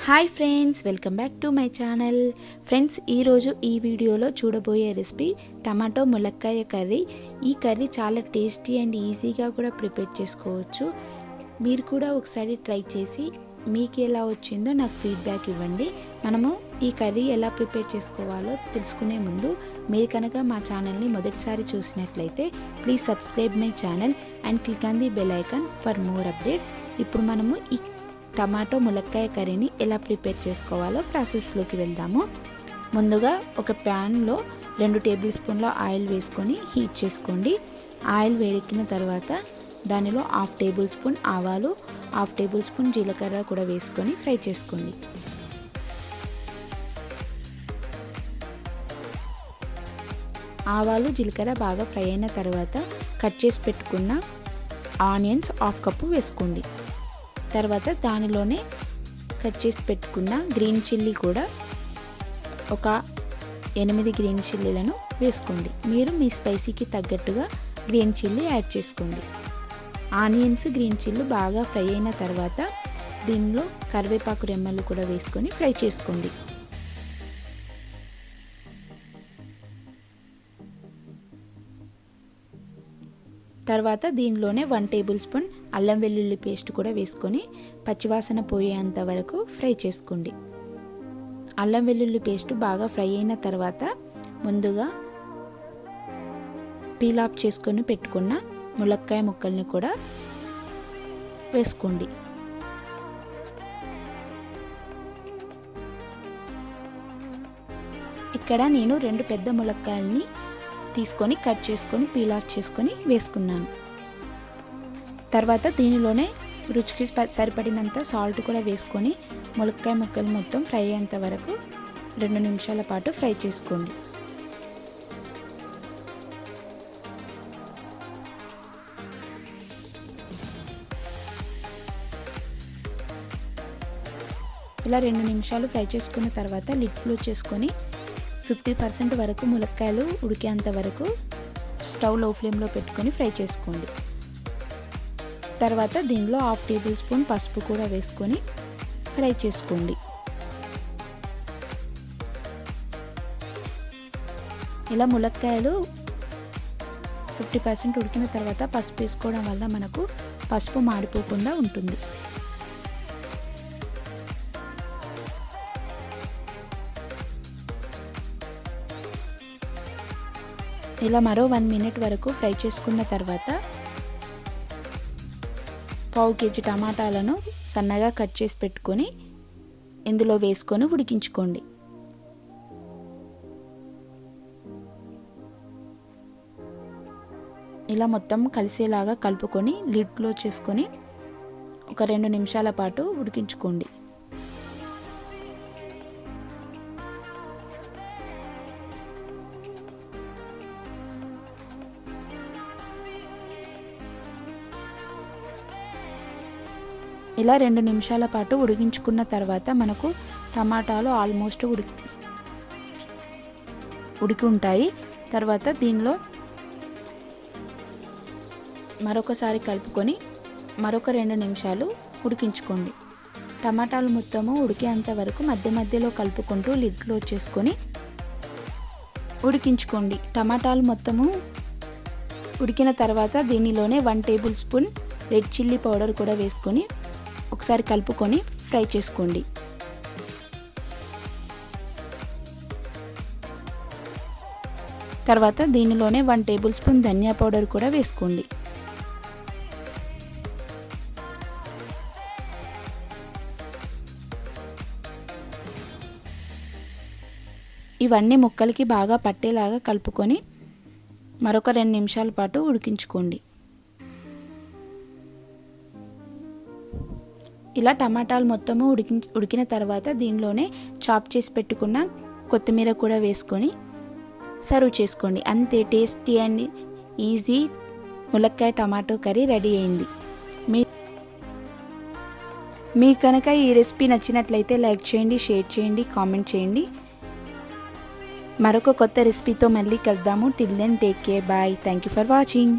Hi friends, welcome back to my channel. Friends, ఈరోజు ఈ వీడియోలో చూడబోయే రెసిపీ టమాటో ములక్కాయ కర్రీ. ఈ కర్రీ చాలా టేస్టీ అండ్ ఈజీగా కూడా ప్రిపేర్ చేసుకోవచ్చు. మీరు కూడా ఒకసారి ట్రై చేసి మీకు ఎలా వచ్చిందో నాకు ఫీడ్బ్యాక్ ఇవ్వండి. మనము ఈ కర్రీ ఎలా ప్రిపేర్ చేసుకోవాలో తెలుసుకునే ముందు మీరు కనుక మా ఛానల్ని మొదటిసారి చూసినట్లయితే please subscribe my channel and click on the bell icon for more updates. ఇప్పుడు మనము ఈ టమాటో ములక్కాయ కర్రీని ఎలా ప్రిపేర్ చేసుకోవాలో ప్రాసెస్లోకి వెళ్దాము. ముందుగా ఒక ప్యాన్లో 2 టేబుల్ స్పూన్ల ఆయిల్ వేసుకొని హీట్ చేసుకోండి. ఆయిల్ వేడెక్కిన తర్వాత దానిలో 1/2 టేబుల్ స్పూన్ ఆవాలు, 1/2 టేబుల్ స్పూన్ జీలకర్ర కూడా వేసుకొని ఫ్రై చేసుకోండి. ఆవాలు జీలకర్ర బాగా ఫ్రై అయిన తర్వాత కట్ చేసి పెట్టుకున్న ఆనియన్స్ 1/2 కప్పు వేసుకోండి. తర్వాత దానిలోనే కట్ చేసి పెట్టుకున్న గ్రీన్ చిల్లీ కూడా ఒక 8 గ్రీన్ చిల్లీలను వేసుకోండి. మీరు మీ స్పైసీకి తగ్గట్టుగా గ్రీన్ చిల్లీ యాడ్ చేసుకోండి. ఆనియన్స్, గ్రీన్ చిల్లీ బాగా ఫ్రై అయిన తర్వాత దీనిలో కరివేపాకు రెమ్మలు కూడా వేసుకొని ఫ్రై చేసుకోండి. తర్వాత దీనిలోనే 1 టేబుల్ స్పూన్ అల్లం వెల్లుల్లి పేస్ట్ కూడా వేసుకొని పచ్చివాసన పోయేంత వరకు ఫ్రై చేసుకోండి. అల్లం వెల్లుల్లి పేస్ట్ బాగా ఫ్రై అయిన తర్వాత ముందుగా పీల్ ఆఫ్ చేసుకొని పెట్టుకున్న ములక్కాయ ముక్కల్ని కూడా వేసుకోండి. ఇక్కడ నేను 2 పెద్ద ములక్కాయల్ని తీసుకొని కట్ చేసుకొని పీల్ ఆఫ్ చేసుకొని వేసుకున్నాను. తర్వాత దీనిలోనే రుచికి సరిపడినంత సాల్ట్ కూడా వేసుకొని ములక్కాయ ముక్కలు మొత్తం ఫ్రై అయ్యేంత వరకు 2 నిమిషాల పాటు ఫ్రై చేసుకోండి. ఇలా 2 నిమిషాలు ఫ్రై చేసుకున్న తర్వాత లిడ్ క్లోజ్ చేసుకొని 50% వరకు ములక్కాయలు ఉడికేంత వరకు స్టవ్ లో ఫ్లేమ్లో పెట్టుకొని ఫ్రై చేసుకోండి. తర్వాత దీనిలో 1/2 టేబుల్ స్పూన్ పసుపు కూడా వేసుకొని ఫ్రై చేసుకోండి. ఇలా ములక్కాయలు 50% ఉడికిన తర్వాత పసుపు వేసుకోవడం వల్ల మనకు పసుపు మాడిపోకుండా ఉంటుంది. ఇలా మరో 1 మినిట్ వరకు ఫ్రై చేసుకున్న తర్వాత 1/2 కేజీ టమాటాలను సన్నగా కట్ చేసి పెట్టుకొని ఇందులో వేసుకొని ఉడికించుకోండి. ఇలా మొత్తం కలిసేలాగా కలుపుకొని లిడ్ క్లోజ్ చేసుకొని ఒక 2 నిమిషాల పాటు ఉడికించుకోండి. ఇలా 2 నిమిషాల పాటు ఉడికించుకున్న తర్వాత మనకు టమాటాలు ఆల్మోస్ట్ ఉడికి ఉంటాయి. తర్వాత దీనిలో మరొకసారి కలుపుకొని మరొక 2 నిమిషాలు ఉడికించుకోండి. టమాటాలు మొత్తము ఉడికేంత వరకు మధ్య మధ్యలో కలుపుకుంటూ లిడ్ క్లోజ్ చేసుకొని ఉడికించుకోండి. టమాటాలు మొత్తము ఉడికిన తర్వాత దీనిలోనే 1 table spoon red chilli powder కూడా వేసుకొని ఒకసారి కలుపుకొని ఫ్రై చేసుకోండి. తర్వాత దీనిలోనే 1 టేబుల్ స్పూన్ ధనియా పౌడర్ కూడా వేసుకోండి. ఇవన్నీ ముక్కలకి బాగా పట్టేలాగా కలుపుకొని మరొక 2 నిమిషాల పాటు ఉడికించుకోండి. ఇలా టమాటాలు మొత్తము ఉడికిన తర్వాత దీనిలోనే చాప్ చేసి పెట్టుకున్న కొత్తిమీర కూడా వేసుకొని సర్వ్ చేసుకోండి. అంతే, టేస్టీ అండ్ ఈజీ ములక్కాయ టమాటో కర్రీ రెడీ అయింది. మీకు కనుక ఈ రెసిపీ నచ్చినట్లయితే లైక్ చేయండి, షేర్ చేయండి, కామెంట్ చేయండి. మరొక కొత్త రెసిపీతో మళ్ళీ కలుద్దాము. Till then take care, bye. Thank you for watching.